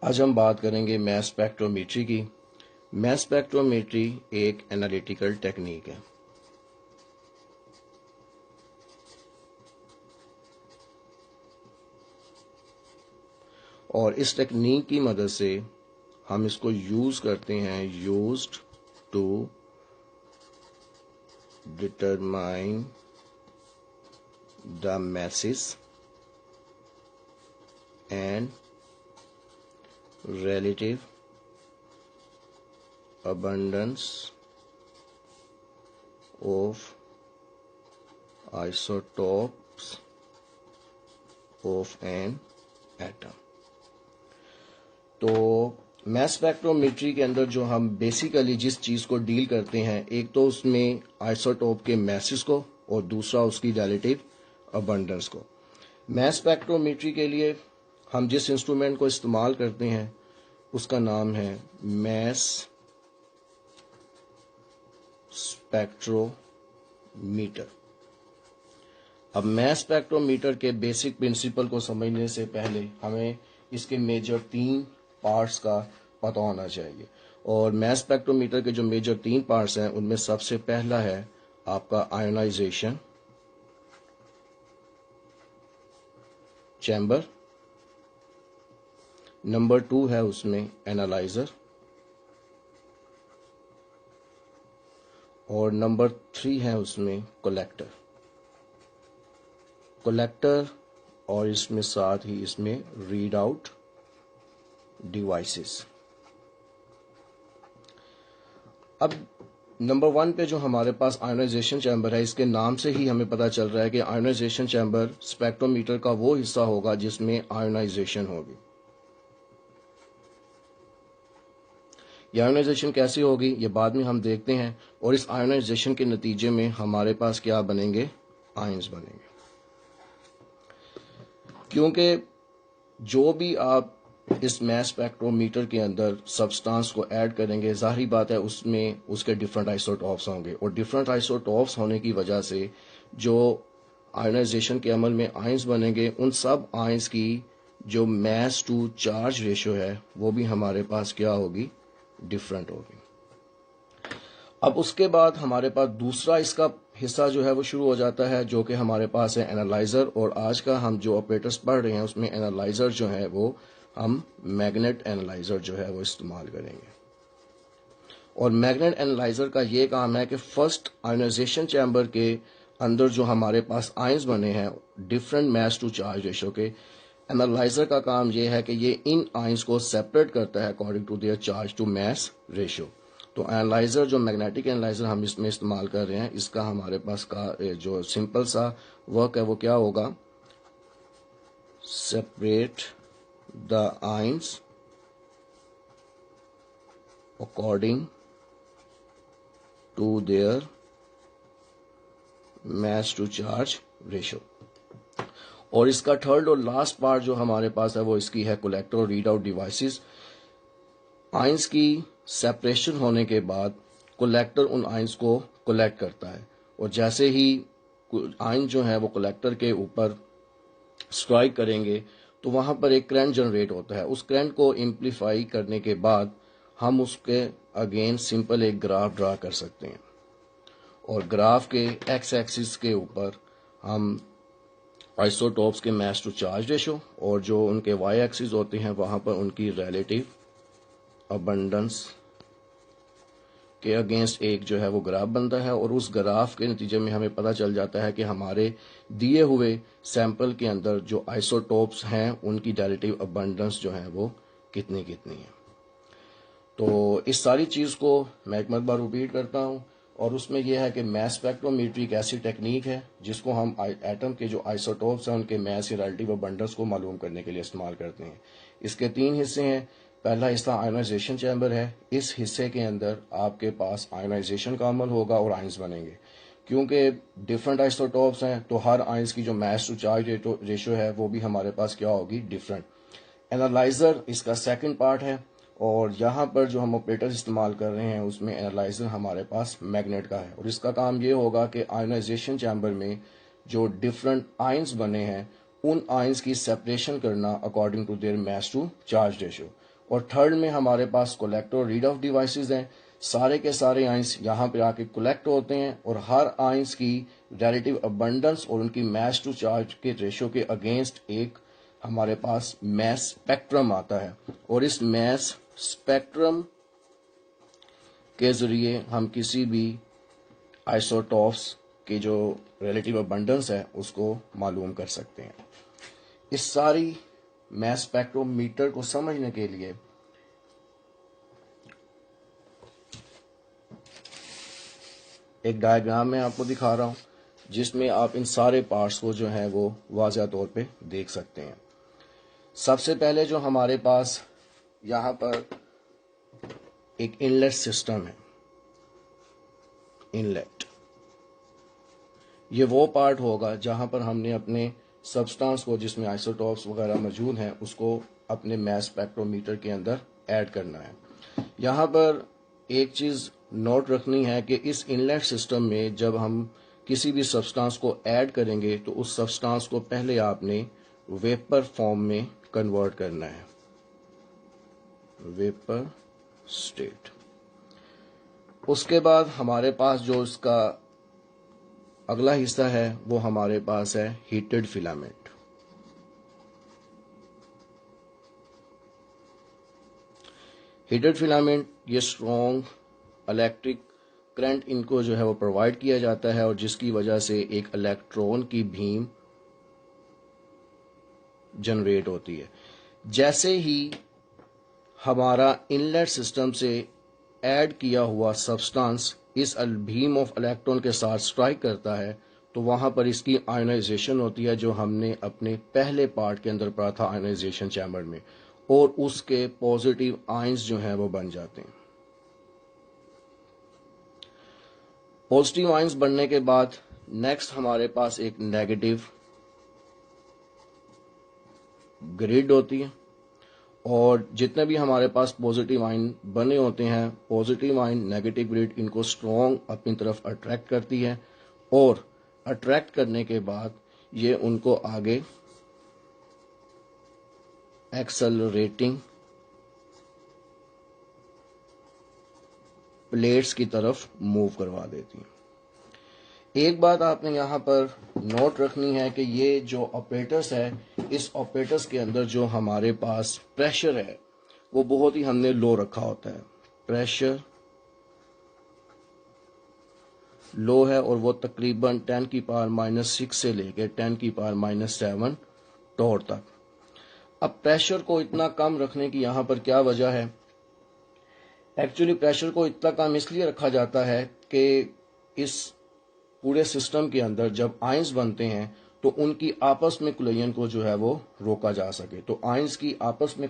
आज हम बात करेंगे मास स्पेक्ट्रोमेट्री की। मास स्पेक्ट्रोमेट्री एक एनालिटिकल टेक्निक है और इस टेक्निक की मदद से हम इसको यूज करते हैं used to determine the masses and relative abundance of isotopes of an atom। तो मास स्पेक्ट्रोमेट्री के अंदर जो हम बेसिकली जिस चीज को डील करते हैं, एक तो उसमें आइसोटोप के मैसेज को और दूसरा उसकी रिलेटिव अबंडेंस को। मास स्पेक्ट्रोमेट्री के लिए हम जिस इंस्ट्रूमेंट को इस्तेमाल करते हैं उसका नाम है मास स्पेक्ट्रोमीटर। अब मास स्पेक्ट्रोमीटर के बेसिक प्रिंसिपल को समझने से पहले हमें इसके मेजर 3 पार्ट्स का पता होना चाहिए। और मास स्पेक्ट्रोमीटर के जो मेजर 3 पार्ट्स हैं उनमें सबसे पहला है आपका आयोनाइजेशन चैम्बर, नंबर 2 है उसमें एनालाइजर और नंबर 3 है उसमें कलेक्टर और इसमें साथ ही इसमें रीड आउट डिवाइसेस। अब नंबर 1 पे जो हमारे पास आयोनाइजेशन चैम्बर है, इसके नाम से ही हमें पता चल रहा है कि आयोनाइजेशन चैम्बर स्पेक्ट्रोमीटर का वो हिस्सा होगा जिसमें आयोनाइजेशन होगी। ये आयोनाइजेशन कैसी होगी ये बाद में हम देखते हैं और इस आयोनाइजेशन के नतीजे में हमारे पास क्या बनेंगे, आयंस बनेंगे। क्योंकि जो भी आप इस मास स्पेक्ट्रोमीटर के अंदर सब्सटेंस को ऐड करेंगे, जाहिर बात है उसमें उसके डिफरेंट आइसोटॉप्स होंगे और डिफरेंट आइसोटॉप्स होने की वजह से जो आयोनाइजेशन के अमल में आयंस बनेंगे, उन सब आयंस की जो मास टू चार्ज रेशियो है वो भी हमारे पास क्या होगी, डिफरेंट होगी। अब उसके बाद हमारे पास दूसरा इसका हिस्सा जो है वो शुरू हो जाता है जो कि हमारे पास है एनालाइजर। और आज का हम जो ऑपरेटर्स पढ़ रहे हैं उसमें एनालाइजर जो है वो हम मैग्नेट एनालाइजर जो है वो इस्तेमाल करेंगे। और मैग्नेट एनालाइजर का ये काम है कि फर्स्ट आयोनाइजेशन चैम्बर के अंदर जो हमारे पास आयंस बने हैं different mass to charge ratio के, एनालाइजर का काम ये है कि ये इन आयंस को सेपरेट करता है according to their charge to mass ratio. तो एनालाइजर जो मैग्नेटिक एनालाइजर हम इसमें इस्तेमाल कर रहे हैं, इसका हमारे पास का जो सिंपल सा वर्क है वो क्या होगा, separate the ions according to their mass to charge ratio. और इसका थर्ड और लास्ट पार्ट जो हमारे पास है वो इसकी है कलेक्टर और रीड आउट डिवाइसेस। आयंस की सेपरेशन होने के बाद कलेक्टर उन आयंस को कलेक्ट करता है और जैसे ही आयन जो है वो कलेक्टर के ऊपर स्ट्राइक करेंगे तो वहां पर एक करंट जनरेट होता है। उस करंट को एम्पलीफाई करने के बाद हम उसके अगेन सिंपल एक ग्राफ ड्रा कर सकते हैं और ग्राफ के एक्स एक्सिस के ऊपर हम आइसोटॉप्स के मास टू चार्ज रेशियो और जो उनके वाई एक्सिस होते हैं वहां पर उनकी रिलेटिव अबंडेंस के अगेंस्ट एक जो है वो ग्राफ बनता है। और उस ग्राफ के नतीजे में हमें पता चल जाता है कि हमारे दिए हुए सैंपल के अंदर जो आइसोटॉप्स हैं उनकी रिलेटिव अबंडेंस जो है वो कितनी कितनी है। तो इस सारी चीज को मैं एक मरतबा रिपीट करता हूं और उसमें यह है कि मास स्पेक्ट्रोमेट्री एक ऐसी टेक्निक है जिसको हम एटम के जो आइसोटॉप्स हैं उनके मास या रिलेटिव अबंडेंस को मालूम करने के लिए इस्तेमाल करते हैं। इसके 3 हिस्से हैं। पहला हिस्सा आयोनाइजेशन चैम्बर है। इस हिस्से के अंदर आपके पास आयोनाइजेशन का अमल होगा और आयंस बनेंगे। क्योंकि डिफरेंट आइसोटॉप्स हैं तो हर आयंस की जो मास टू चार्ज रेशियो है वो भी हमारे पास क्या होगी, डिफरेंट। एनालाइजर इसका सेकंड पार्ट है और यहाँ पर जो हम ऑपरेटर इस्तेमाल कर रहे हैं उसमें एनालाइजर हमारे पास मैग्नेट का है और इसका काम ये होगा कि आयोनाइजेशन चैम्बर में जो डिफरेंट आयंस बने हैं उन आयंस की सेपरेशन करना according to their mass to charge ratio. और थर्ड में हमारे पास कलेक्ट और रीड आउट डिवाइसेस हैं। सारे के सारे आइंस यहाँ पे आके कलेक्ट होते हैं और हर आइंस की रिलेटिव अबंडेंस और उनकी मास टू चार्ज के रेशो के अगेंस्ट एक हमारे पास मास स्पेक्ट्रम आता है और इस मास स्पेक्ट्रम के जरिए हम किसी भी आइसोटॉप्स के जो रिलेटिव अबंडेंस है उसको मालूम कर सकते हैं। इस सारी मास स्पेक्ट्रोमीटर को समझने के लिए एक डायग्राम में आपको दिखा रहा हूं जिसमें आप इन सारे पार्ट्स को जो है वो वाज़ह तौर पे देख सकते हैं। सबसे पहले जो हमारे पास यहाँ पर एक इनलेट सिस्टम है, इनलेट ये वो पार्ट होगा जहां पर हमने अपने सब्सटेंस को जिसमें आइसोटॉप्स वगैरह मौजूद हैं उसको अपने मास स्पेक्ट्रोमीटर के अंदर ऐड करना है। यहाँ पर एक चीज़ नोट रखनी है कि इस इनलेट सिस्टम में जब हम किसी भी सब्सटेंस को ऐड करेंगे तो उस सब्सटेंस को पहले आपने वेपर फॉर्म में कन्वर्ट करना है, वेपर स्टेट। उसके बाद हमारे पास जो इसका अगला हिस्सा है वो हमारे पास है हीटेड फिलामेंट। हीटेड फिलामेंट ये स्ट्रॉन्ग इलेक्ट्रिक करंट इनको जो है वो प्रोवाइड किया जाता है और जिसकी वजह से एक इलेक्ट्रॉन की बीम जनरेट होती है। जैसे ही हमारा इनलेट सिस्टम से ऐड किया हुआ सब्सटेंस इस बीम ऑफ इलेक्ट्रॉन के साथ स्ट्राइक करता है तो वहां पर इसकी आयोनाइजेशन होती है जो हमने अपने पहले पार्ट के अंदर पढ़ा था आयोनाइजेशन चैम्बर में, और उसके पॉजिटिव आयंस जो हैं वो बन जाते हैं। पॉजिटिव आयंस बनने के बाद नेक्स्ट हमारे पास एक नेगेटिव ग्रिड होती है और जितने भी हमारे पास पॉजिटिव आयन बने होते हैं, पॉजिटिव आयन नेगेटिव ग्रिड इनको स्ट्रॉन्ग अपनी तरफ अट्रैक्ट करती है और अट्रैक्ट करने के बाद ये उनको आगे एक्सेलरेटिंग प्लेट्स की तरफ मूव करवा देती है। एक बात आपने यहाँ पर नोट रखनी है कि ये जो ऑपरेटर्स है, इस ऑपरेटर्स के अंदर जो हमारे पास प्रेशर है वो बहुत ही हमने लो रखा होता है। प्रेशर लो है और वो तकरीबन 10⁻⁻⁶ से लेकर 10⁻⁻⁷ टॉर तक। अब प्रेशर को इतना कम रखने की यहाँ पर क्या वजह है? एक्चुअली प्रेशर को इतना कम इसलिए रखा जाता है कि इस पूरे सिस्टम के अंदर जब आयंस बनते हैं तो उनकी आपस में कुलयन को जो है वो रोका जा सके। तो आयंस की आपस में